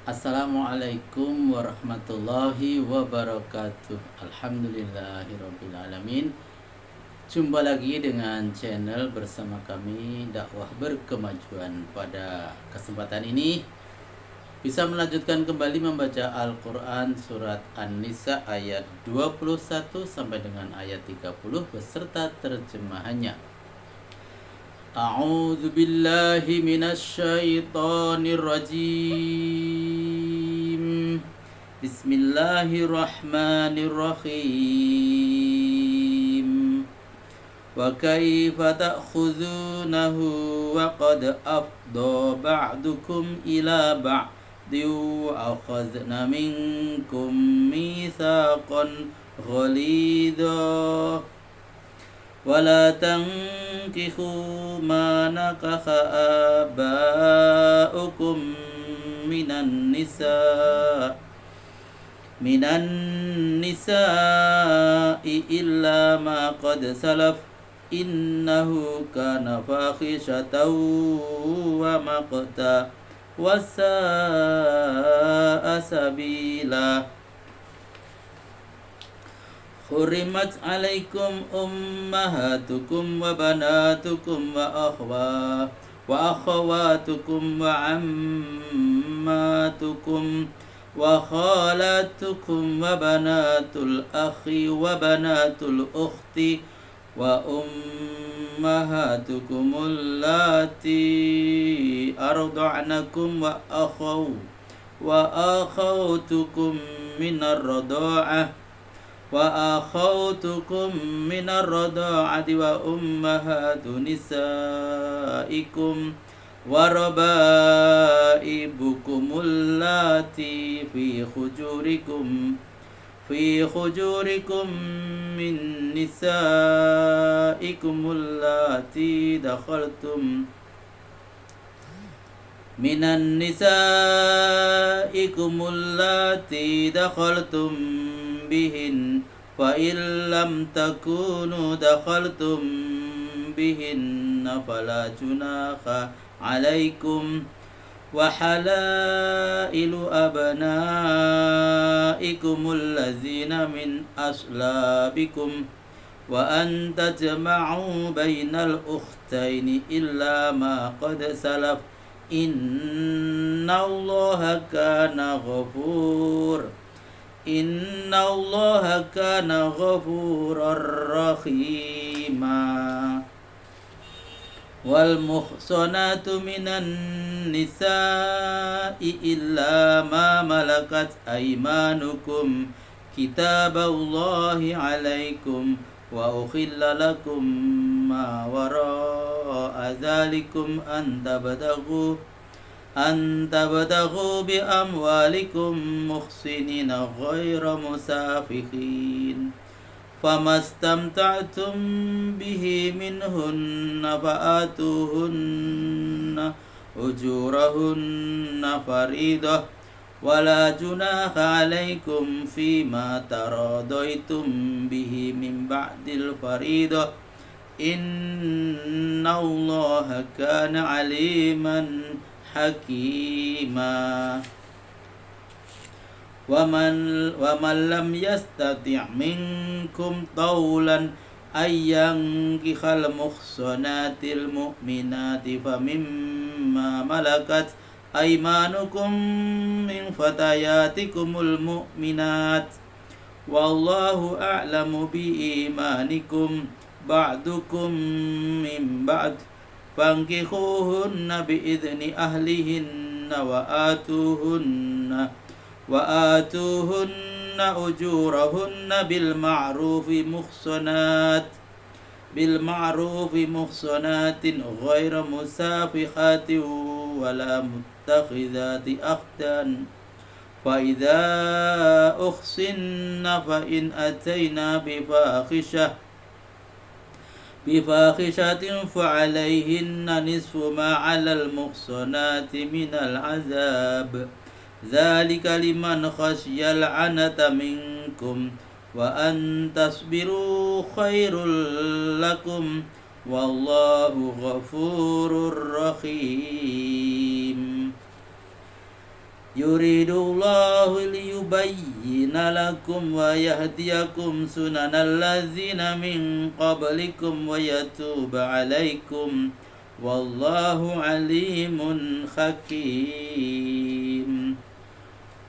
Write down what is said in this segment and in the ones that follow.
Assalamualaikum warahmatullahi wabarakatuh. Alhamdulillahirrabbilalamin. Jumpa lagi dengan channel bersama kami Dakwah Berkemajuan. Pada kesempatan ini bisa melanjutkan kembali membaca Al-Quran surat An-Nisa ayat 21 sampai dengan ayat 30 beserta terjemahannya. A'udzu billahi minasyaitonir rajim. Bismillahirrahmanirrahim. Wa kaifa ta'khuzunahu wa qad afdha ba'dukum ila ba'din wa akhadna minkum mitsaqan ghalidha. ولا تنكحوا ما نكح آباؤكم من النساء إلا ما قد سلف إنه كان فاحشة ومقتا وساء سبيلا. حرمت عليكم أمهاتكم وبناتكم وأخواتكم وعماتكم وخالاتكم وبنات الأخ وبنات الأخت وأمهاتكم اللاتي أرضعنكم وأخواتكم من الرضاعة وأمهات نسائكم وربائبكم اللاتي في حجوركم من نسائكم اللاتي دخلتم بهن فإن لم تكونوا دخلتم بهن فلا جناح عليكم وحلائل أبنائكم الذين من أصلابكم وأن تجمعوا بين الأختين إلا ما قد سلف إن الله كان غفورا رحيما. والمحصنات من النساء إلا ما ملكت أيمانكم كتاب الله عليكم وأحل لكم ما وراء ذلكم أن تبتغوا بأموالكم محسنين غير مسافحين فما استمتعتم به منهن فآتوهن أجورهن فريضة ولا جناح عليكم فيما تراضيتم به من بعد الفريضة إن الله كان عليما حكيما. ومن لم يستطع منكم طولا أن ينكح المحصنات المؤمنات فمما ملكت أيمانكم من فتياتكم المؤمنات والله أعلم بإيمانكم بعضكم من بعض فانكحوهن بإذن أهلهن وآتوهن أجورهن بالمعروف محصنات غير مسافحات ولا متخذات أخدان فإذا أحصن فإن أتينا بفاحشة فعليهن نصف ما على المحصنات من العذاب ذلك لمن خشي العنة منكم وأن تصبروا خير لكم والله غفور رحيم. Yuridullahu liyubayyina lakum wa yahdiyakum sunanal ladzina min qablikum wa yatuba alaikum wallahu alimun hakim.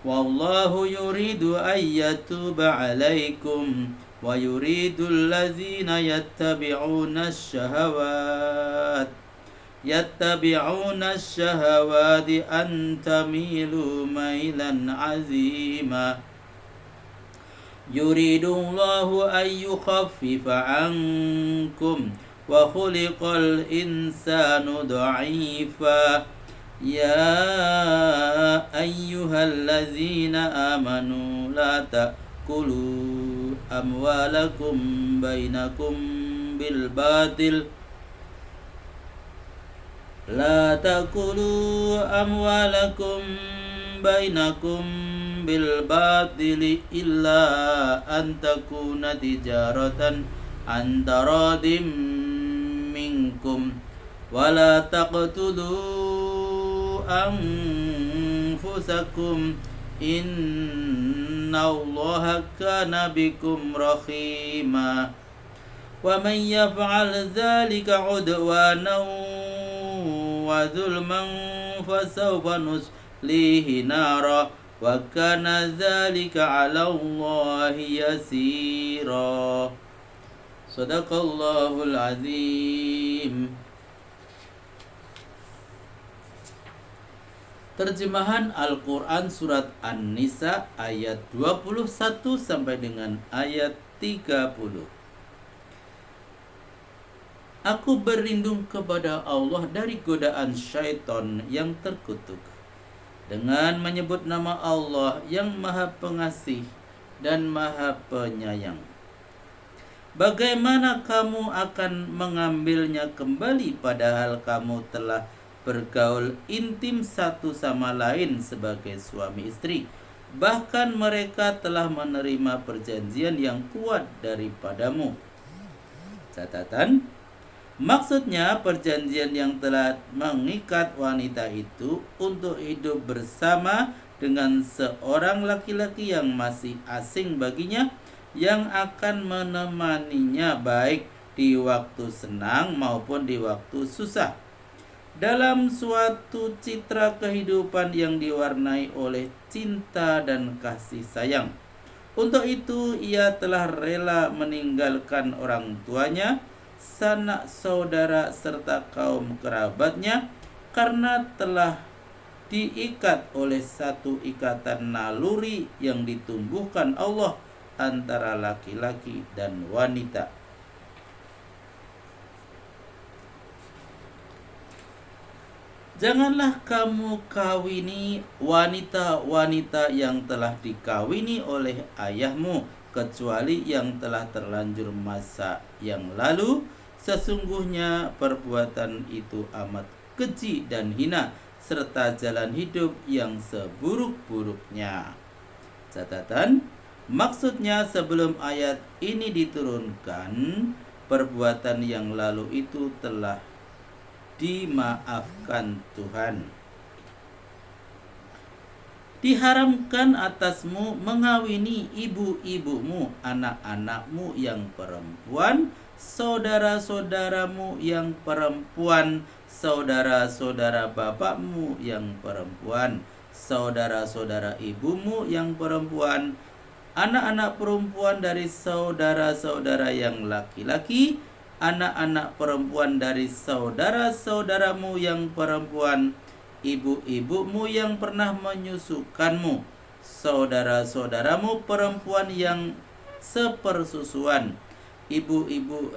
Wallahu yuridu an yatuba alaikum wa yuridul ladzina yattabi'una syahawati an tamilu mailan azima. Yuridullahu an yukhaffifa ankum wa khuliqal insanu dha'ifa. Ya ayyuhallazina amanu la ta'kulu amwalakum bainakum bil batil La ta'kulu amwalakum bainakum bil batili illa an takuna tijaratan an taradim minkum wala taqtulu anfusakum innallaha kana bikum rahima. Wa man yaf'al dzalika 'udwanan wa zulman fasawfa nuslihi nara wa kana dzalika 'ala Allahi yasira. Shadaqallahul azim. Terjemahan Al-Quran Surat An-Nisa ayat 21 sampai dengan ayat 30. Aku berlindung kepada Allah dari godaan syaitan yang terkutuk dengan menyebut nama Allah yang Maha Pengasih dan Maha Penyayang. Bagaimana kamu akan mengambilnya kembali padahal kamu telah bergaul intim satu sama lain sebagai suami istri. Bahkan mereka telah menerima perjanjian yang kuat daripadamu. Catatan, maksudnya perjanjian yang telah mengikat wanita itu untuk hidup bersama dengan seorang laki-laki yang masih asing baginya, yang akan menemaninya baik di waktu senang maupun di waktu susah, dalam suatu citra kehidupan yang diwarnai oleh cinta dan kasih sayang. Untuk itu ia telah rela meninggalkan orang tuanya, sanak saudara serta kaum kerabatnya karena telah diikat oleh satu ikatan naluri yang ditumbuhkan Allah antara laki-laki dan wanita. Janganlah kamu kawini wanita-wanita yang telah dikawini oleh ayahmu, kecuali yang telah terlanjur masa yang lalu. Sesungguhnya perbuatan itu amat keji dan hina, serta jalan hidup yang seburuk-buruknya. Catatan, maksudnya sebelum ayat ini diturunkan, perbuatan yang lalu itu telah dimaafkan Tuhan. Diharamkan atasmu mengawini ibu-ibumu, anak-anakmu yang perempuan, saudara-saudaramu yang perempuan, saudara-saudara bapakmu yang perempuan, saudara-saudara ibumu yang perempuan, anak-anak perempuan dari saudara-saudara yang laki-laki, anak-anak perempuan dari saudara-saudaramu yang perempuan, ibu-ibumu yang pernah menyusukanmu, saudara-saudaramu perempuan yang sepersusuan, ibu-ibu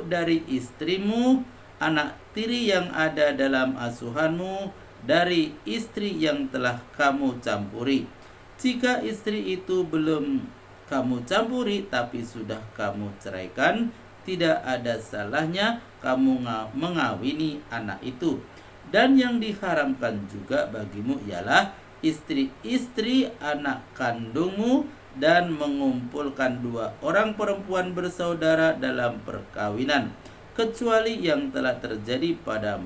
dari istrimu, anak tiri yang ada dalam asuhanmu dari istri yang telah kamu campuri. Jika istri itu belum kamu campuri tapi sudah kamu ceraikan, tidak ada salahnya kamu mengawini anak itu. Dan yang diharamkan juga bagimu ialah istri-istri anak kandungmu, dan mengumpulkan dua orang perempuan bersaudara dalam perkawinan, kecuali yang telah terjadi pada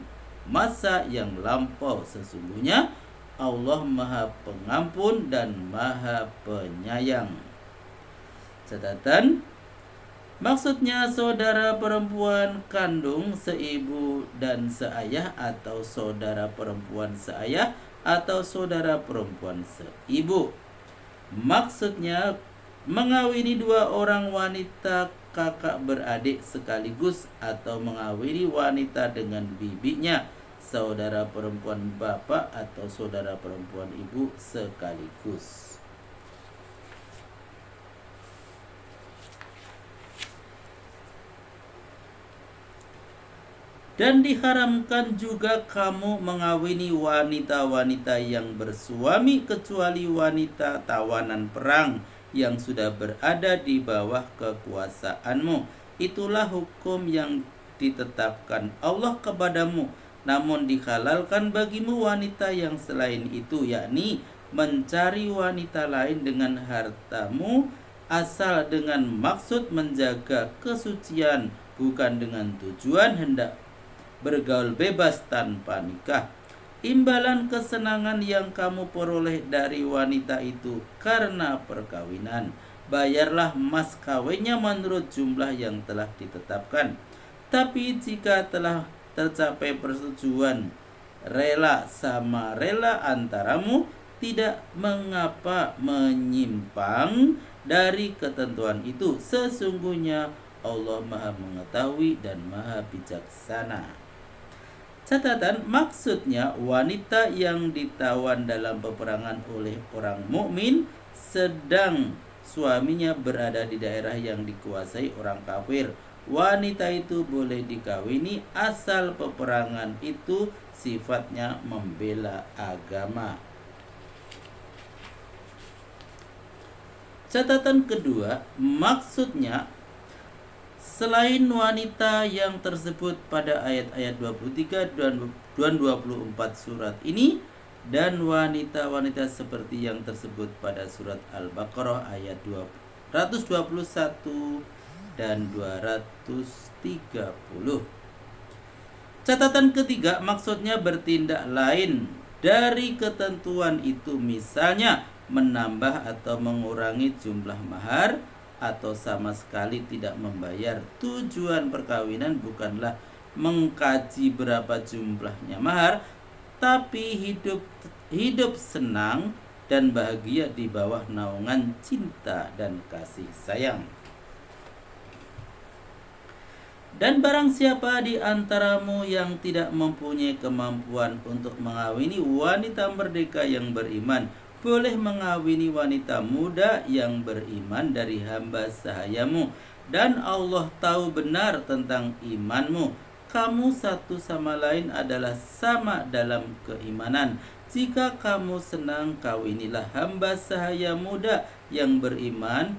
masa yang lampau. Sesungguhnya Allah Maha Pengampun dan Maha Penyayang. Catatan, maksudnya saudara perempuan kandung seibu dan seayah, atau saudara perempuan seayah, atau saudara perempuan seibu. Maksudnya mengawini dua orang wanita kakak beradik sekaligus, atau mengawini wanita dengan bibinya, saudara perempuan bapak atau saudara perempuan ibu sekaligus. Dan diharamkan juga kamu mengawini wanita-wanita yang bersuami kecuali wanita tawanan perang yang sudah berada di bawah kekuasaanmu. Itulah hukum yang ditetapkan Allah kepadamu. Namun dihalalkan bagimu wanita yang selain itu, yakni mencari wanita lain dengan hartamu, asal dengan maksud menjaga kesucian, bukan dengan tujuan hendak bergaul bebas tanpa nikah. Imbalan kesenangan yang kamu peroleh dari wanita itu karena perkawinan, bayarlah mas kawinnya menurut jumlah yang telah ditetapkan. Tapi jika telah tercapai persetujuan rela sama rela antaramu, tidak mengapa menyimpang dari ketentuan itu. Sesungguhnya Allah Maha Mengetahui dan Maha Bijaksana. Catatan, maksudnya wanita yang ditawan dalam peperangan oleh orang mukmin sedang suaminya berada di daerah yang dikuasai orang kafir. Wanita itu boleh dikawini asal peperangan itu sifatnya membela agama. Catatan kedua, maksudnya selain wanita yang tersebut pada ayat-ayat 23 dan 24 surat ini, dan wanita-wanita seperti yang tersebut pada surat Al-Baqarah ayat 221 dan 230. Catatan ketiga, maksudnya bertindak lain dari ketentuan itu, misalnya menambah atau mengurangi jumlah mahar, atau sama sekali tidak membayar. Tujuan perkawinan bukanlah mengkaji berapa jumlahnya mahar, tapi hidup senang dan bahagia di bawah naungan cinta dan kasih sayang. Dan barang siapa di antaramu yang tidak mempunyai kemampuan untuk mengawini wanita merdeka yang beriman, boleh mengawini wanita muda yang beriman dari hamba sahayamu, dan Allah tahu benar tentang imanmu. Kamu satu sama lain adalah sama dalam keimanan. Jika kamu senang, kawinilah hamba sahaya muda yang beriman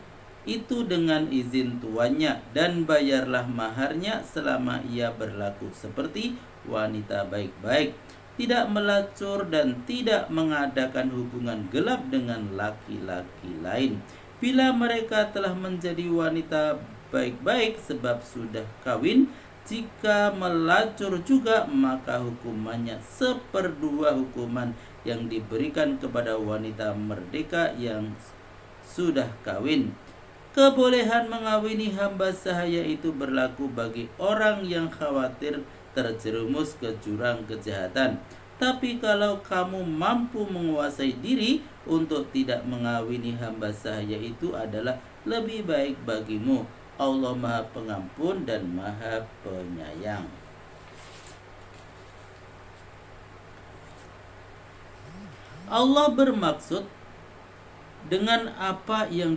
itu dengan izin tuannya, dan bayarlah maharnya selama ia berlaku seperti wanita baik-baik, tidak melacur dan tidak mengadakan hubungan gelap dengan laki-laki lain. Bila mereka telah menjadi wanita baik-baik sebab sudah kawin, jika melacur juga, maka hukumannya seperdua hukuman yang diberikan kepada wanita merdeka yang sudah kawin. Kebolehan mengawini hamba sahaya itu berlaku bagi orang yang khawatir terjerumus ke jurang kejahatan. Tapi kalau kamu mampu menguasai diri untuk tidak mengawini hamba sahaya, itu adalah lebih baik bagimu. Allah Maha Pengampun dan Maha Penyayang. Allah bermaksud dengan apa yang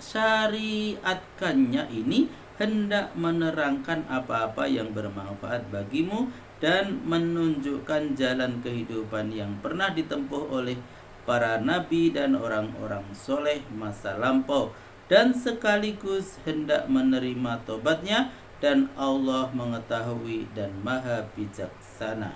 syariatkannya ini hendak menerangkan apa-apa yang bermanfaat bagimu dan menunjukkan jalan kehidupan yang pernah ditempuh oleh para nabi dan orang-orang soleh masa lampau, dan sekaligus hendak menerima tobatnya, dan Allah mengetahui dan Maha Bijaksana.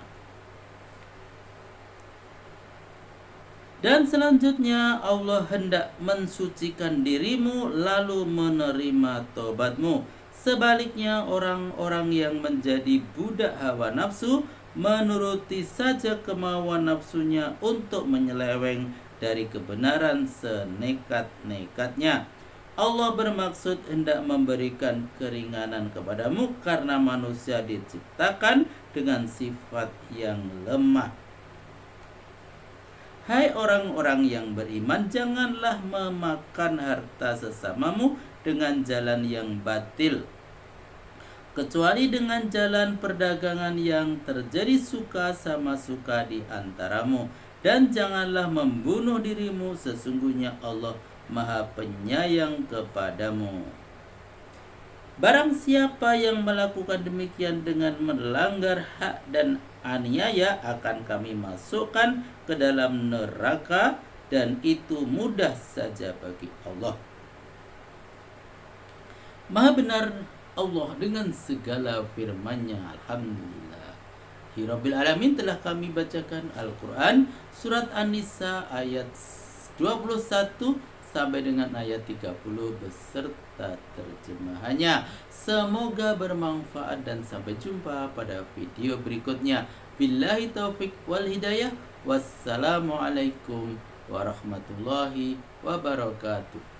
Dan selanjutnya Allah hendak mensucikan dirimu lalu menerima tobatmu. Sebaliknya orang-orang yang menjadi budak hawa nafsu menuruti saja kemauan nafsunya untuk menyeleweng dari kebenaran senekat-nekatnya. Allah bermaksud hendak memberikan keringanan kepadamu karena manusia diciptakan dengan sifat yang lemah. Hai orang-orang yang beriman, janganlah memakan harta sesamamu dengan jalan yang batil, kecuali dengan jalan perdagangan yang terjadi suka sama suka di antaramu. Dan janganlah membunuh dirimu, sesungguhnya Allah Maha Penyayang kepadamu. Barang siapa yang melakukan demikian dengan melanggar hak dan aniaya, akan kami masukkan ke dalam neraka, dan itu mudah saja bagi Allah. Maha benar Allah dengan segala firman-Nya. Alhamdulillah Rabbil Alamin. Telah kami bacakan Al-Quran Surat An-Nisa ayat 21 sampai dengan ayat 30 beserta terjemahannya. Semoga bermanfaat dan sampai jumpa pada video berikutnya. Billahi taufik wal hidayah. Wassalamualaikum warahmatullahi wabarakatuh.